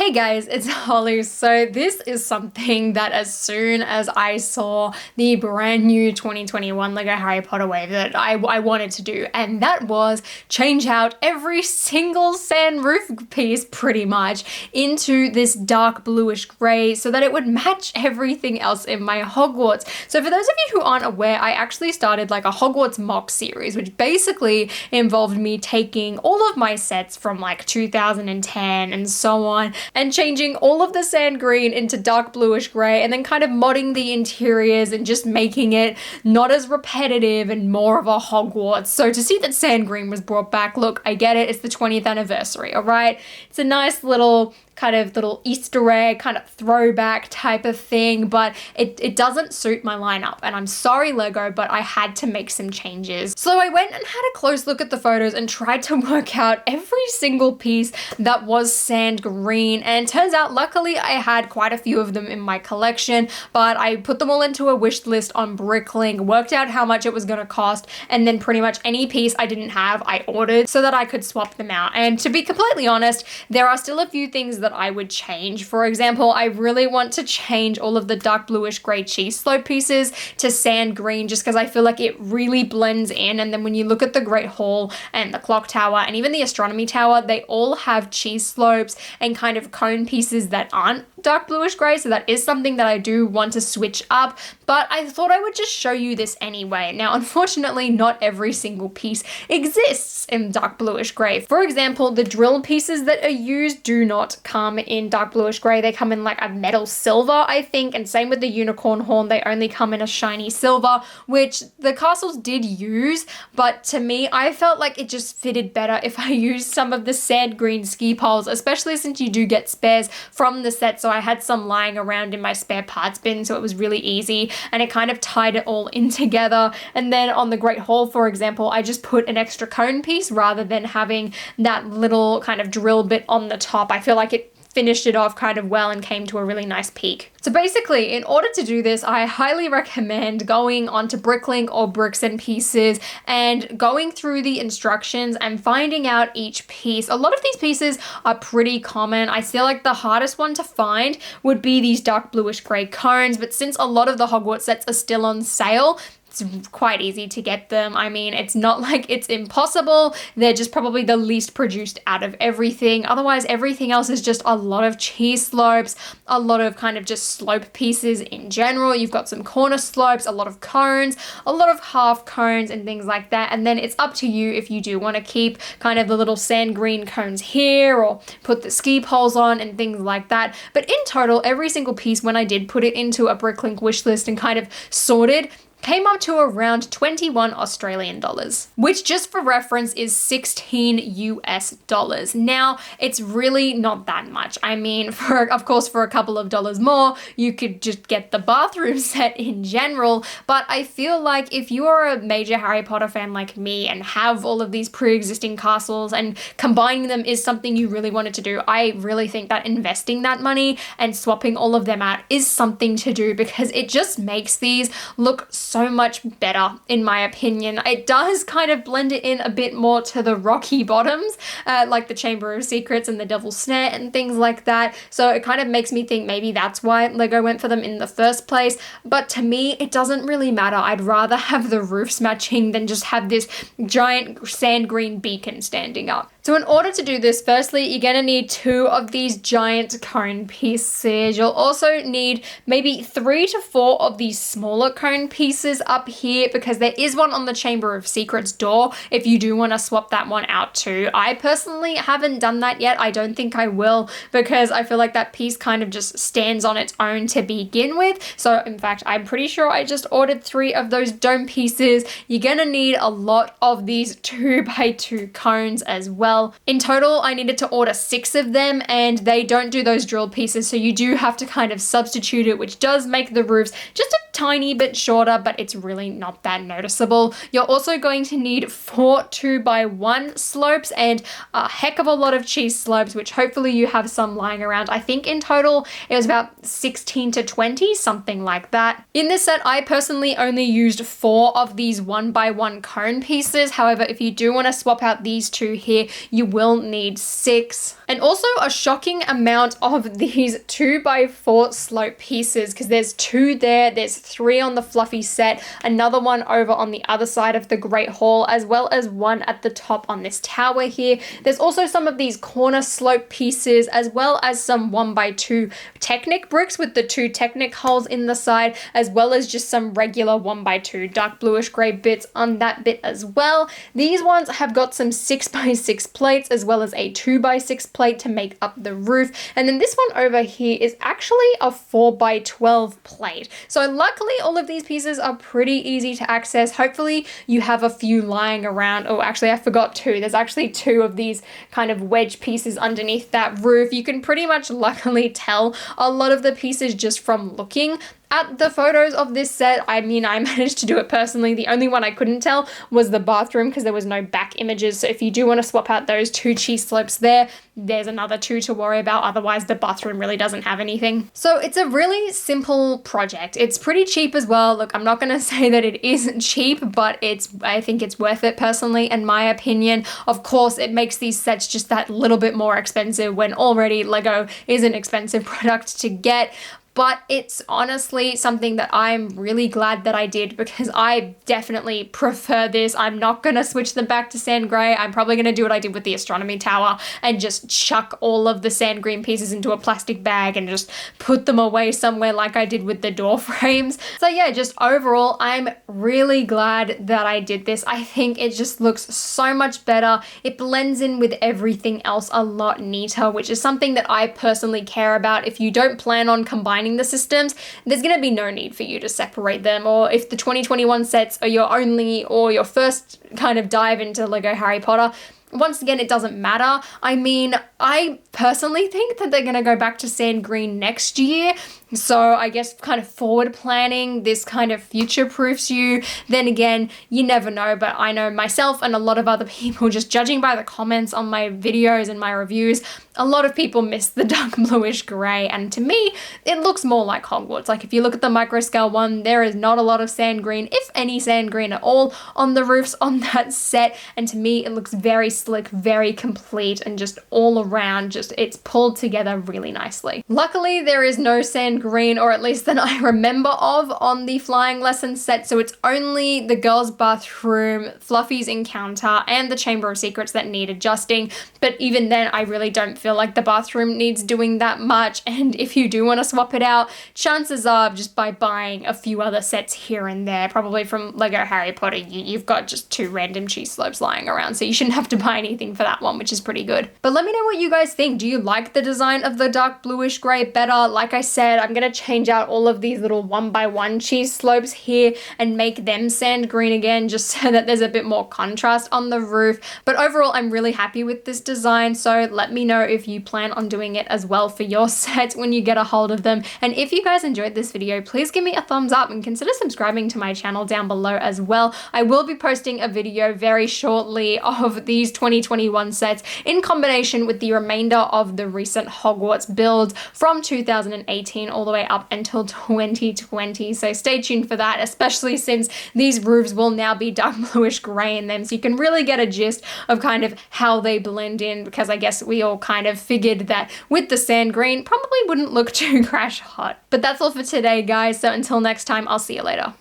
Hey guys, it's Holly. So this is something that as soon as I saw the brand new 2021 LEGO Harry Potter wave that I wanted to do, and that was change out every single sand roof piece pretty much into this dark bluish gray so that it would match everything else in my Hogwarts. So for those of you who aren't aware, I actually started like a Hogwarts mock series, which basically involved me taking all of my sets from like 2010 and so on, and changing all of the sand green into dark bluish gray, and then kind of modding the interiors and just making it not as repetitive and more of a Hogwarts. So to see that sand green was brought back, look, I get it, it's the 20th anniversary, all right? It's a nice little Easter egg, kind of throwback type of thing, but it doesn't suit my lineup. And I'm sorry, LEGO, but I had to make some changes. So I went and had a close look at the photos and tried to work out every single piece that was sand green. And it turns out, luckily, I had quite a few of them in my collection, but I put them all into a wish list on Bricklink, worked out how much it was gonna cost, and then pretty much any piece I didn't have, I ordered so that I could swap them out. And to be completely honest, there are still a few things that I would change. For example, I really want to change all of the dark bluish gray cheese slope pieces to sand green, just because I feel like it really blends in. And then when you look at the Great Hall and the clock tower and even the astronomy tower, they all have cheese slopes and kind of cone pieces that aren't dark bluish gray. So that is something that I do want to switch up, but I thought I would just show you this anyway. Now, unfortunately, not every single piece exists in dark bluish gray. For example, the drill pieces that are used do not come in dark bluish gray. They come in like a metal silver, I think, and same with the unicorn horn. They only come in a shiny silver, which the castles did use, but to me, I felt like it just fitted better if I used some of the sand green ski poles, especially since you do get spares from the set. So I had some lying around in my spare parts bin, so it was really easy, and it kind of tied it all in together. And then on the Great Hall, for example, I just put an extra cone piece rather than having that little kind of drill bit on the top. I feel like it finished it off kind of well and came to a really nice peak. So basically, in order to do this, I highly recommend going onto Bricklink or Bricks and Pieces and going through the instructions and finding out each piece. A lot of these pieces are pretty common. I feel like the hardest one to find would be these dark bluish gray cones, but since a lot of the Hogwarts sets are still on sale, it's quite easy to get them. I mean, it's not like it's impossible. They're just probably the least produced out of everything. Otherwise, everything else is just a lot of cheese slopes, a lot of kind of just slope pieces in general. You've got some corner slopes, a lot of cones, a lot of half cones and things like that. And then it's up to you if you do want to keep kind of the little sand green cones here or put the ski poles on and things like that. But in total, every single piece, when I did put it into a Bricklink wish list and kind of sorted, came up to around 21 Australian dollars, which just for reference is 16 US dollars. Now, it's really not that much. I mean, of course, for a couple of dollars more, you could just get the bathroom set in general, but I feel like if you are a major Harry Potter fan like me and have all of these pre-existing castles and combining them is something you really wanted to do, I really think that investing that money and swapping all of them out is something to do, because it just makes these look so much better, in my opinion. It does kind of blend it in a bit more to the rocky bottoms, like the Chamber of Secrets and the Devil's Snare and things like that. So it kind of makes me think maybe that's why LEGO went for them in the first place. But to me, it doesn't really matter. I'd rather have the roofs matching than just have this giant sand green beacon standing up. So in order to do this, firstly, you're gonna need 2 of these giant cone pieces. You'll also need maybe 3 to 4 of these smaller cone pieces up here, because there is one on the Chamber of Secrets door if you do want to swap that one out too. I personally haven't done that yet. I don't think I will, because I feel like that piece kind of just stands on its own to begin with. So in fact, I'm pretty sure I just ordered 3 of those dome pieces. You're gonna need a lot of these 2x2 cones as well. In total, I needed to order 6 of them, and they don't do those drill pieces, so you do have to kind of substitute it, which does make the roofs just a tiny bit shorter, but it's really not that noticeable. You're also going to need 4 2x1 slopes and a heck of a lot of cheese slopes, which hopefully you have some lying around. I think in total it was about 16 to 20, something like that. In this set, I personally only used 4 of these 1x1 cone pieces. However, if you do want to swap out these 2 here, you will need 6. And also a shocking amount of these 2x4 slope pieces, because there's 2 there, there's 3 on the fluffy set, another one over on the other side of the Great Hall, as well as 1 at the top on this tower here. There's also some of these corner slope pieces, as well as some 1x2 Technic bricks with the 2 Technic holes in the side, as well as just some regular 1x2 dark bluish gray bits on that bit as well. These ones have got some 6x6 plates, as well as a 2x6 plate to make up the roof. And then this one over here is actually a 4x12 plate. So luckily all of these pieces are pretty easy to access. Hopefully you have a few lying around. Oh, actually I forgot 2. There's actually 2 of these kind of wedge pieces underneath that roof. You can pretty much luckily tell a lot of the pieces just from looking at the photos of this set. I mean, I managed to do it personally. The only one I couldn't tell was the bathroom because there was no back images. So if you do want to swap out those 2 cheese slopes there, there's another 2 to worry about. Otherwise, the bathroom really doesn't have anything. So it's a really simple project. It's pretty cheap as well. Look, I'm not going to say that it isn't cheap, but I think it's worth it personally, in my opinion. Of course, it makes these sets just that little bit more expensive when already Lego is an expensive product to get. But it's honestly something that I'm really glad that I did, because I definitely prefer this. I'm not going to switch them back to sand gray. I'm probably going to do what I did with the astronomy tower and just chuck all of the sand green pieces into a plastic bag and just put them away somewhere like I did with the door frames. So yeah, just overall, I'm really glad that I did this. I think it just looks so much better. It blends in with everything else a lot neater, which is something that I personally care about. If you don't plan on combining the systems, there's going to be no need for you to separate them. Or if the 2021 sets are your first kind of dive into Lego Harry Potter, once again, it doesn't matter. I mean, I personally think that they're going to go back to sand green next year. So I guess kind of forward planning, this kind of future proofs you. Then again, you never know, but I know myself and a lot of other people, just judging by the comments on my videos and my reviews, a lot of people miss the dark bluish gray. And to me, it looks more like Hogwarts. Like if you look at the micro scale one, there is not a lot of sand green, if any sand green at all, on the roofs on that set. And to me, it looks very slick, very complete, and just all around, just it's pulled together really nicely. Luckily, there is no sand green, or at least that I remember of, on the flying lesson set. So it's only the girls' bathroom, Fluffy's encounter, and the Chamber of Secrets that need adjusting. But even then, I really don't feel like the bathroom needs doing that much. And if you do want to swap it out, chances are just by buying a few other sets here and there, probably from Lego Harry Potter, you've got just 2 random cheese slopes lying around. So you shouldn't have to buy anything for that one, which is pretty good. But let me know what you guys think. Do you like the design of the dark bluish gray better? Like I said, I'm going to change out all of these little 1x1 cheese slopes here and make them sand green again, just so that there's a bit more contrast on the roof. But overall, I'm really happy with this design. So let me know if you plan on doing it as well for your sets when you get a hold of them. And if you guys enjoyed this video, please give me a thumbs up and consider subscribing to my channel down below as well. I will be posting a video very shortly of these 2021 sets in combination with the remainder of the recent Hogwarts builds from 2018 all the way up until 2020. So stay tuned for that, especially since these roofs will now be dark bluish gray in them. So you can really get a gist of kind of how they blend in, because I guess we all kind of figured that with the sand green probably wouldn't look too crash hot. But that's all for today, guys. So until next time, I'll see you later.